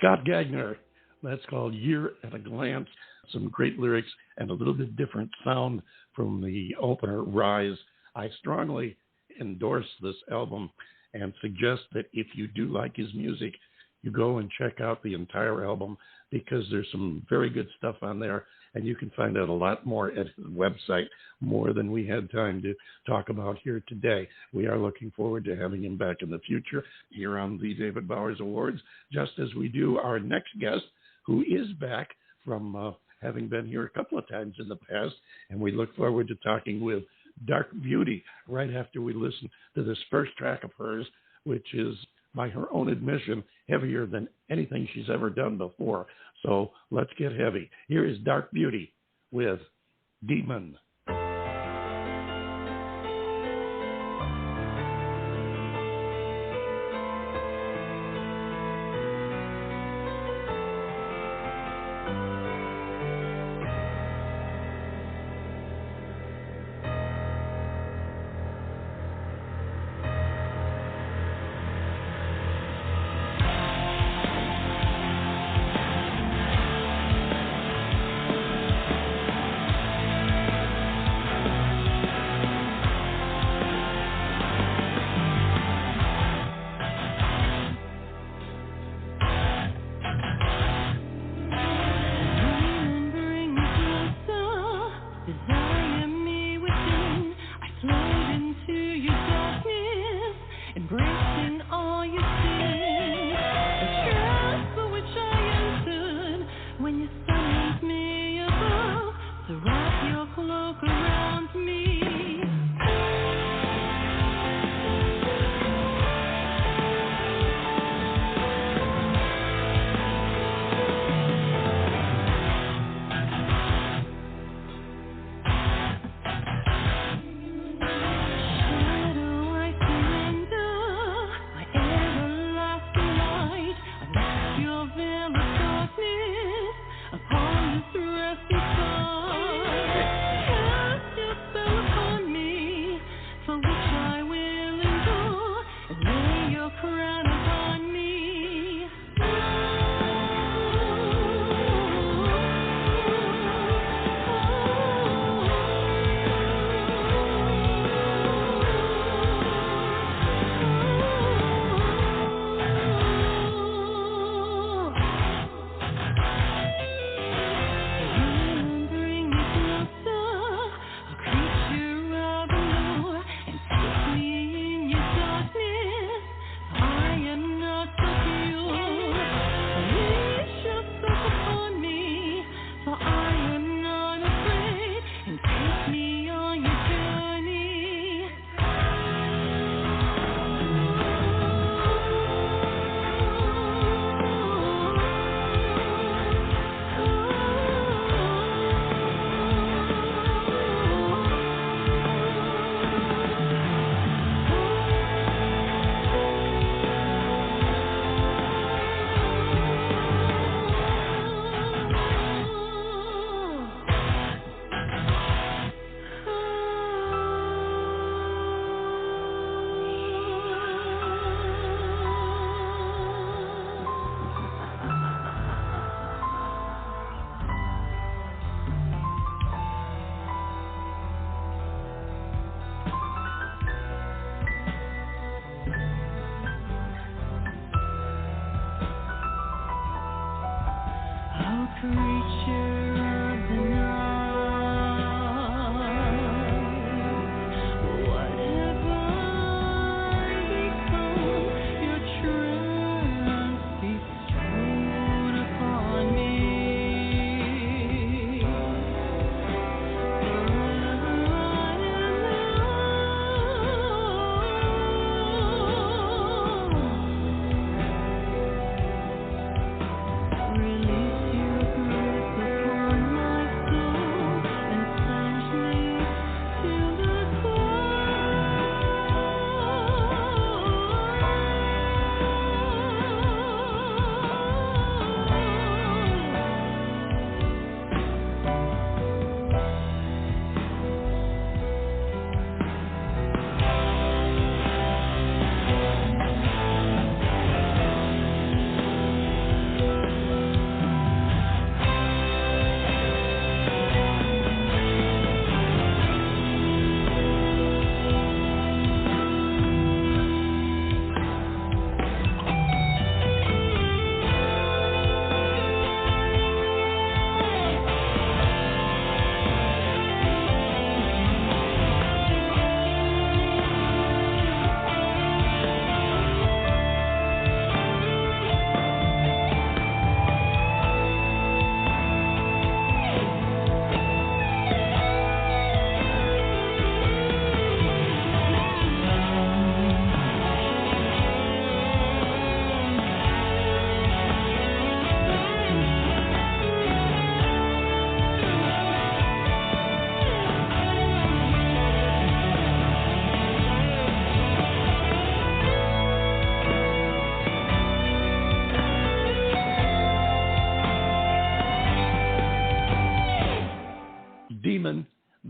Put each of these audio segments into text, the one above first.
Scott Gagner. That's called Year at a Glance. Some great lyrics and a little bit different sound from the opener, Rise. I strongly endorse this album and suggest that if you do like his music, you go and check out the entire album because there's some very good stuff on there, and you can find out a lot more at his website, more than we had time to talk about here today. We are looking forward to having him back in the future here on the David Bowers Awards, just as we do our next guest, who is back from having been here a couple of times in the past, and we look forward to talking with Dark Beauty right after we listen to this first track of hers, which is, by her own admission, heavier than anything she's ever done before. So let's get heavy. Here is Dark Beauty with Demon.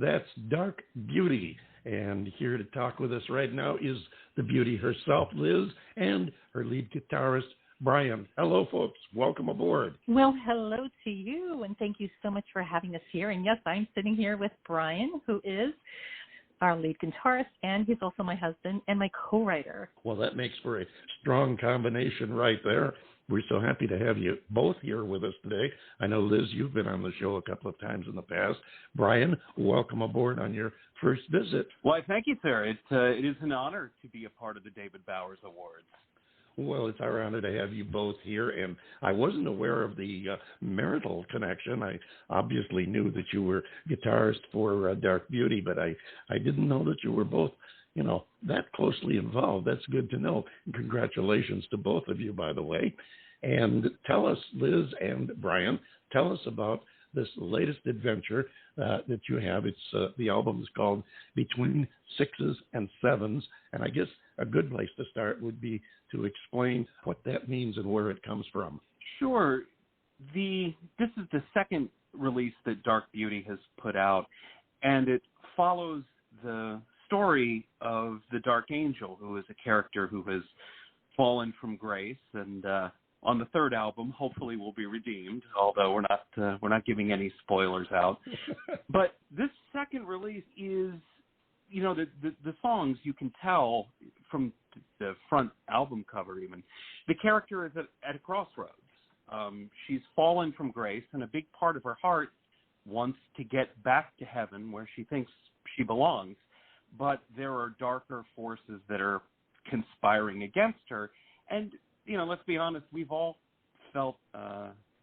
That's Dark Beauty. And here to talk with us right now is the beauty herself, Liz, and her lead guitarist, Brian. Hello, folks. Welcome aboard. Well, hello to you, and thank you so much for having us here. And yes, I'm sitting here with Brian, who is our lead guitarist, and he's also my husband and my co-writer. Well, that makes for a strong combination right there. We're so happy to have you both here with us today. I know, Liz, you've been on the show a couple of times in the past. Brian, welcome aboard on your first visit. Well, thank you, sir. It is an honor to be a part of the David Bowers Awards. Well, it's our honor to have you both here, and I wasn't aware of the marital connection. I obviously knew that you were guitarist for Dark Beauty, but I didn't know that you were both, that closely involved. That's good to know. And congratulations to both of you, by the way. And tell us, Liz and Brian, tell us about this latest adventure that you have. It's the album is called Between Sixes and Sevens, and I guess a good place to start would be to explain what that means and where it comes from. Sure. This is the second release that Dark Beauty has put out, and it follows the story of the Dark Angel, who is a character who has fallen from grace, and on the third album, hopefully will be redeemed, although we're not giving any spoilers out. But this second release is, the songs, you can tell from the front album cover even, the character is at a crossroads. She's fallen from grace, and a big part of her heart wants to get back to heaven where she thinks she belongs. But there are darker forces that are conspiring against her. And, let's be honest, we've all felt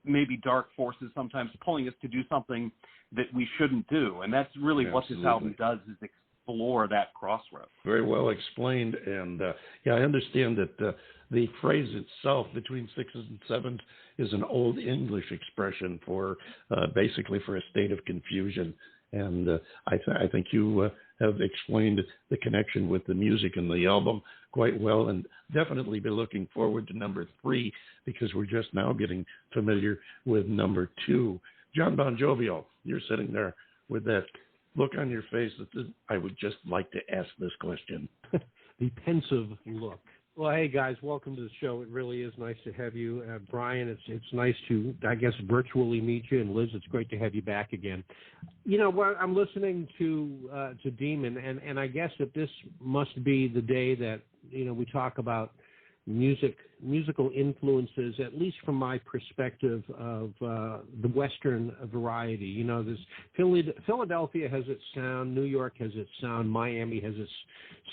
maybe dark forces sometimes pulling us to do something that we shouldn't do. And that's really what this album does, is explore that crossroads. Very well explained. And, I understand that the phrase itself, between sixes and sevens, is an old English expression for basically for a state of confusion. And I think you have explained the connection with the music and the album quite well, and definitely be looking forward to number 3, because we're just now getting familiar with number 2. Jon BonJovial, you're sitting there with that look on your face that I would just like to ask this question. The pensive look. Well, hey, guys, welcome to the show. It really is nice to have you. Brian, it's nice to, I guess, virtually meet you. And Liz, it's great to have you back again. I'm listening to Demon, and I guess that this must be the day that, we talk about musical influences, at least from my perspective of the Western variety. This Philadelphia has its sound, New York has its sound, Miami has its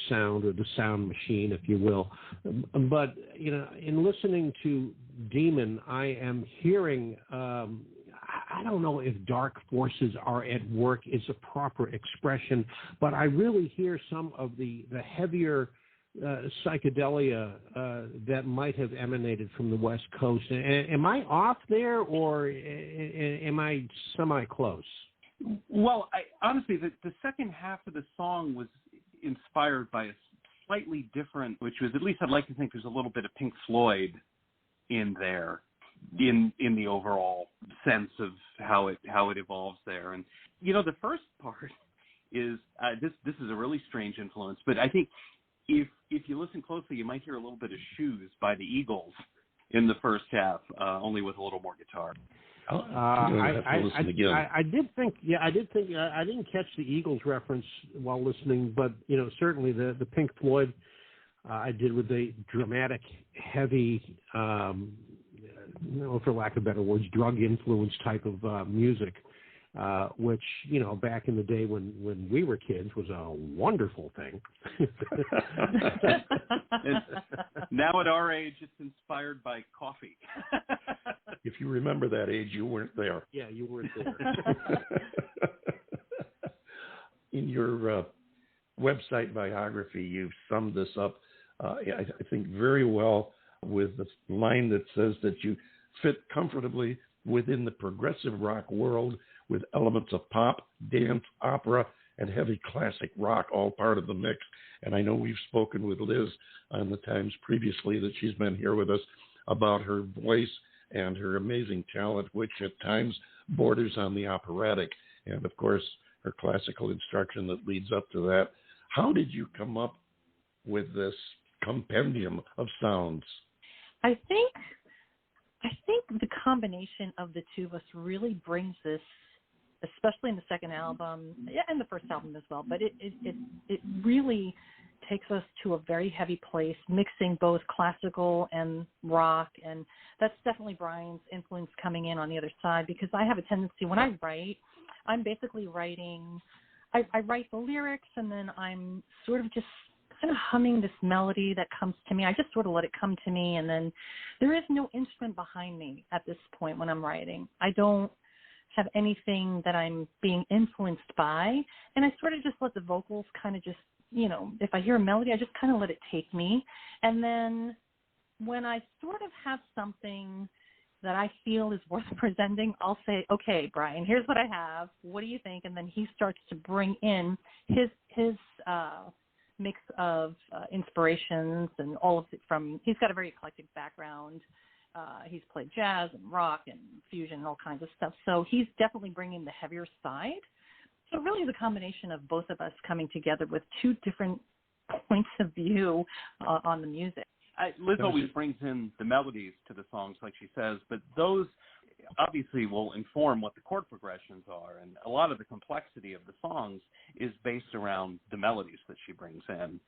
sound, or the sound machine, if you will. But, in listening to Demon, I am hearing, I don't know if dark forces are at work is a proper expression, but I really hear some of the heavier psychedelia that might have emanated from the West Coast. Am I off there, or am I semi-close? Well, honestly, the second half of the song was inspired by a slightly different, which was, at least I'd like to think there's a little bit of Pink Floyd in there, in the overall sense of how it evolves there. And, the first part is, this is a really strange influence, but I think if you listen closely, you might hear a little bit of Shoes by the Eagles in the first half, only with a little more guitar. I did think I didn't catch the Eagles reference while listening, but certainly the Pink Floyd I did with the dramatic, heavy, for lack of better words, drug influence type of music. Which, back in the day when we were kids was a wonderful thing. Now at our age, it's inspired by coffee. If you remember that age, you weren't there. Yeah, you weren't there. In your website biography, you've summed this up, I think, very well with the line that says that you fit comfortably within the progressive rock world, with elements of pop, dance, opera, and heavy classic rock, all part of the mix. And I know we've spoken with Liz on the times previously that she's been here with us about her voice and her amazing talent, which at times borders on the operatic. And, of course, or classical instruction that leads up to that. How did you come up with this compendium of sounds? I think the combination of the two of us really brings this, especially in the second album, and the first album as well, but it really takes us to a very heavy place, mixing both classical and rock, and that's definitely Brian's influence coming in on the other side, because I have a tendency, when I write, I'm basically writing, I write the lyrics, and then I'm sort of just kind of humming this melody that comes to me. I just sort of let it come to me, and then there is no instrument behind me at this point when I'm writing. I don't have anything that I'm being influenced by, and I sort of just let the vocals kind of just, you know, if I hear a melody, I just kind of let it take me. And then when I sort of have something that I feel is worth presenting, I'll say, okay, Brian, here's what I have. What do you think? And then he starts to bring in his mix of inspirations and all of it from, he's got a very eclectic background. He's played jazz and rock and fusion and all kinds of stuff. So he's definitely bringing the heavier side. So really the combination of both of us coming together with two different points of view on the music. Liz always brings in the melodies to the songs, like she says, but those obviously will inform what the chord progressions are, and a lot of the complexity of the songs is based around the melodies that she brings in.